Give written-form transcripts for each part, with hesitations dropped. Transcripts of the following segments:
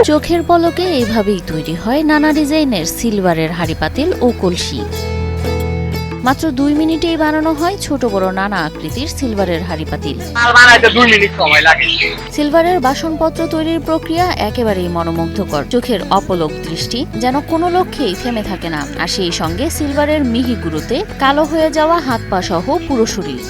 চোখের পলকে এইভাবেই তৈরি হয় নানা ডিজাইনের সিলভারের হাঁড়ি পাতিল ও কলসি। মাত্র 2 মিনিটেই বানানো হয় ছোট বড় নানা আকৃতির সিলভারের হাঁড়ি পাতিল। সিলভারের বাসনপত্র তৈরির প্রক্রিয়া একেবারেই মনোমুগ্ধকর। চোখের অপলক দৃষ্টি যেন কোনো লক্ষ্যেই থেমে থাকে না, আর সেই সঙ্গে সিলভারের মিহি গুঁড়োতে কালো হয়ে যাওয়া হাত পা সহ পুরো শরীর।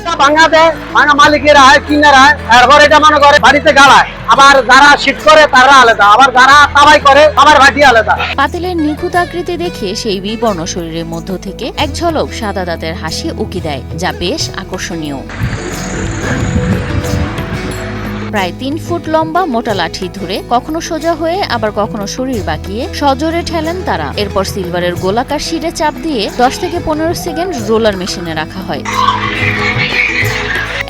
মালিকেরা কিনারা এরপর এটা মনে করে বাড়িতে গালায়, আবার যারা শীত করে তারা আলাদা, আবার যারা তাবাই করে আমার ভাটি আলাদা। পাতিলের নিখুঁত আকৃতি দেখে সেই বিবর্ণ শরীরের মধ্য থেকে এক ঝলক সাদা দাঁতের হাসি উকি দেয়, যা বেশ আকর্ষণীয়। প্রায় 3 ফুট লম্বা মোটা লাঠি ধরে কখনো সোজা হয়ে আবার কখনো শরীর বাঁকিয়ে সজোরে ঠেলেন তারা। এরপর সিলভারের গোলাকার শিরে চাপ দিয়ে 10 থেকে 15 সেকেন্ড রোলার মেশিনে রাখা হয়।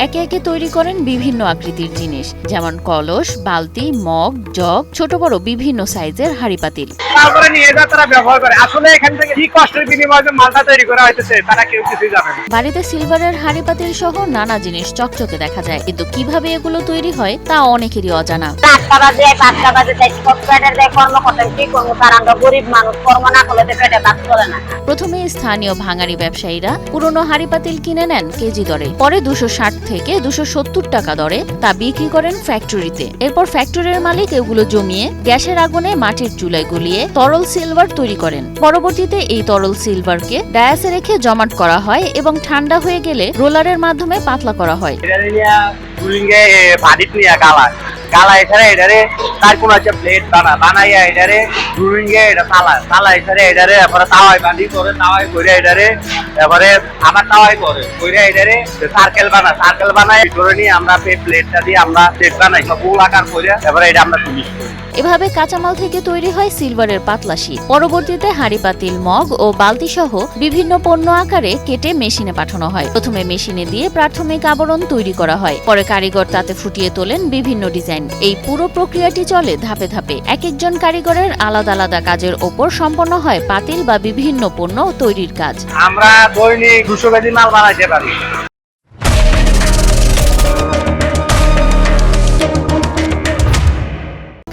একে একে তৈরি করেন বিভিন্ন আকৃতির জিনিস, যেমন কলস, বালতি, মগ, জগ, ছোট বড় বিভিন্ন সাইজের হাঁড়ি পাতিল। তারপরে নিয়ে যা তারা ব্যবহার করে। আসলে এখান থেকে কি কষ্টের বিনিময়ে মালটা তৈরি করা হইতেছে তারা কেউ কিছুই জানে না। বাড়িতে সিলভারের হাঁড়ি পাতিল সহ নানা জিনিস চকচকে দেখা যায়, কিন্তু কিভাবে এগুলো তৈরি হয় তা অনেকেরই অজানা। প্রথমে স্থানীয় ভাঙাড়ি ব্যবসায়ীরা পুরনো হাঁড়ি পাতিল কিনে নেন কেজি দরে, পরে 260 থেকে 270 টাকা দরে তা বিক্রি করেন ফ্যাক্টরিতে। এরপর ফ্যাক্টরির মালিক এগুলো জমিয়ে গ্যাসের আগুনে মাটির চুলায় গলিয়ে তরল সিলভার তৈরি করেন। পরবর্তীতে এই তরল সিলভারকে ডায়াসে রেখে জমাট করা হয় এবং ঠান্ডা হয়ে গেলে রোলারের মাধ্যমে পাতলা করা হয়। গালা এছাড়া এটারে তার কোন আছে প্লেট বানাইয়া এটারে ডুরিংয়ে এটা তালা এছাড়া এটারে তারপরে তাওয়াই বাঁধি করে তাওয়াই করে এটারে তারপরে আবার তাওয়াই করে এটারে সার্কেল বানাই করে নিয়ে আমরা প্লেটটা দিয়ে আমরা প্লেট বানাই সব গোল আকার করে তারপরে এটা আমরা ফিনিশ করি। এভাবে কাঁচামাল থেকে তৈরি হয় সিলভারের পাতলা শীট। পরবর্তীতে হাঁড়ি পাতিল, মগ ও বালতি সহ বিভিন্ন পণ্য আকারে কেটে মেশিনে পাঠানো হয়। প্রথমে মেশিনে দিয়ে প্রাথমিক আবরণ তৈরি করা হয়, পরে কারিগর তাতে ফুটিয়ে তোলেন বিভিন্ন ডিজাইন। এই পুরো প্রক্রিয়াটি চলে ধাপে ধাপে। এক একজন কারিগরের আলাদা আলাদা কাজের ওপর সম্পন্ন হয় পাতিল বা বিভিন্ন পণ্য তৈরির কাজ। আমরা দৈনিক 200 কেজি মাল বানাইতে পারি।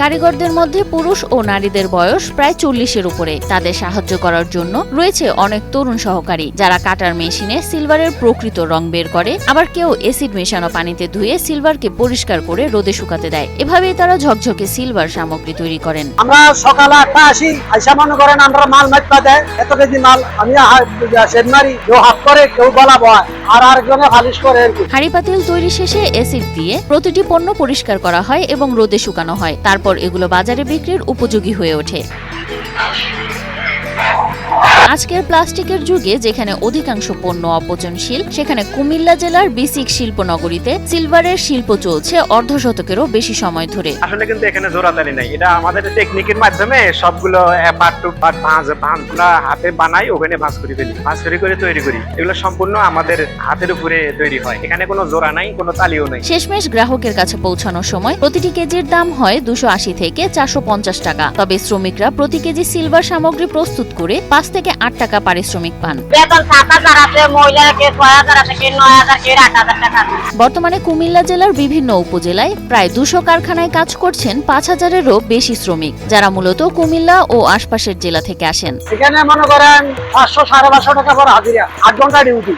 কারিগরদের মধ্যে পুরুষ ও নারীদের বয়স প্রায় 40-এর উপরে। তাদের সাহায্য করার জন্য রয়েছে অনেক তরুণ সহকারী, যারা কাটার মেশিনে সিলভারের প্রকৃত রং বের করে, আবার কেউ এসিড মেশানো পানিতে ধুয়ে সিলভারকে পরিষ্কার করে রোদে শুকাতে দেয়। এভাবেই তারা ঝকঝকে সিলভার সামগ্রী তৈরি করেন। আমরা সকালে 8টা আসি, আইসা মনে করেন আমরা মাল মাইপা দেয়, এত কেজি মাল আমি শেড মারি, কেউ হাত করে কেউ গলা বয় আর আরেকজনে ফালিশ করে। হাঁড়ি পাতিল তৈরি শেষে এসিড দিয়ে প্রতিটি পণ্য পরিষ্কার করা হয় এবং রোদে শুকানো হয়। তারপর এগুলো বাজারে বিক্রির উপযোগী হয়ে ওঠে। আজকের প্লাস্টিকের যুগে যেখানে অধিকাংশ পণ্য অপচনশীল, সেখানে কুমিল্লা জেলার বিসিক শিল্পনগরীতে সিলভারের শিল্প চলছে অর্ধশতকেরও বেশি সময় ধরে। আসলে কিন্তু এখানে জোড়াতালি নাই, এটা আমাদের টেকনিকের মাধ্যমে সবগুলো পার্ট টু পার্ট আমরা হাতে বানাই, ওখানে ভাঁজ করে ফেলি, ভাঁজ করে তৈরি করি। এগুলো সম্পূর্ণ আমাদের হাতের উপরে তৈরি হয়, এখানে কোনো জোড়া নাই, কোনো তালিও নাই। শেষমেশ গ্রাহকের কাছে পৌঁছানোর সময় প্রতিটি কেজির দাম হয় 280 থেকে 450 টাকা। তবে শ্রমিকরা প্রতি কেজি সিলভার সামগ্রী প্রস্তুত করে 5 থেকে 8 টাকা পারিশ্রমিক পান। বর্তমানে কুমিল্লা জেলার বিভিন্ন উপজেলায় প্রায় 200 কারখানায় কাজ করছেন 5000-এরও বেশি শ্রমিক, যারা মূলত কুমিল্লা ও আশপাশের জেলা থেকে আসেন। এখানে মনে করেন 500-550 টাকা পর হাজিরা, 8 ঘন্টা ডিউটি।